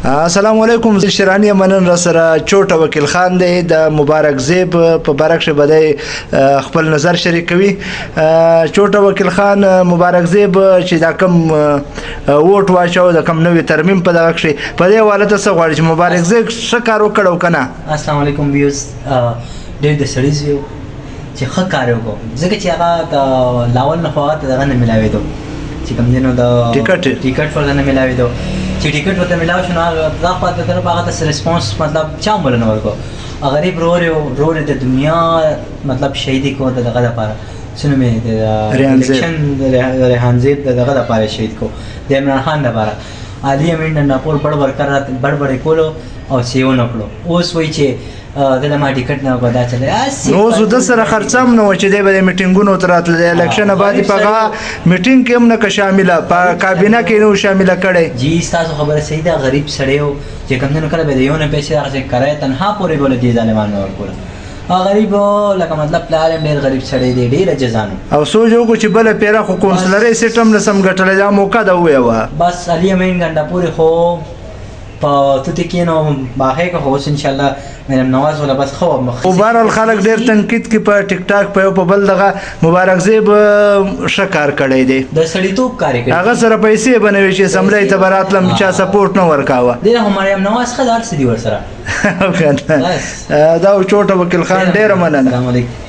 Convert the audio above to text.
السلام علیکم شرانی منن را سره چوټه وکیل خان دی د مبارک زیب په باره کښې به دی خپل نظر شریکوي. چوټه وکیل خان مبارک زیب چې دا کم ووټ واچو د کم نوي ترمیم په دغه کښې په دې حواله ته څه غواړي چې مبارک زیب ښه کار وکړ او که نه؟ السلام علیکم ویوز، ډېر د سړي زوی چې ښه کار یې وکړو ځکه چې هغه د لاول نه خو هغه ته دغه نه میلاوېدو چې کوم دی نو د ټیکټ ورته نه میلاوېدو چې ټیکټ ورته میلاو شو نو هغه دا خوا ته طرف هغه ته ریسپانس مطلب چا هم ولې نه ورکړو. غریب رور د دنیا مطلب شهیدي کو د دغه دپاره څه نوم یې د الیکشن ریحان زیب د دغه دپاره شهید کو د عمران خان دپاره عالي امین ننډاپور بړبړ کولو او څه یې ونه کړو. اوس وایي چې دله ما ټیکټ نه وکړو دا چلی نو اوس د سره خرڅه هم نه وه چې دی به د میټینګونو ته راتله د الیکشن بعد یې په هغه میټینګ کې هم نه که شامله په کابینه کې نه و شامله کړی. جی ستاسو خبره صحیح ده. غریب سړی و چې کوم دی نو کله به د یو نه پیسې هغسې کرایه تنها پورې به له دې ظالمانو ورکوله. غریب لکه مطلب پلار هم ډېر غریب سړی دی ډېره جزا نو او سوچ وکړو چې بله پیره خو کونسلرۍ سیټ هم نه سم ګټلی دا موقع ده وویه وه بس علي امین ګنډاپورې خو په توتې کې نو باغې که خو اوس انشاءالله مریم نواز ولا بس خو خو بهرحال خلک ډېر تنقید کې په ټیک ټاک په یو په بل دغه مبارک زیب ښه کار کړی دی د سړیتوب کار یې کړی. هغه سره پیسې به نه وي چې اسمبلۍ ته به راتلم چا سپورټ نه ورکاوه. دې نه خو مریم نواز ښه ده هر څه دي ورسره دا و چوټه وکیل خان ډېره مننه. السلام علیکم.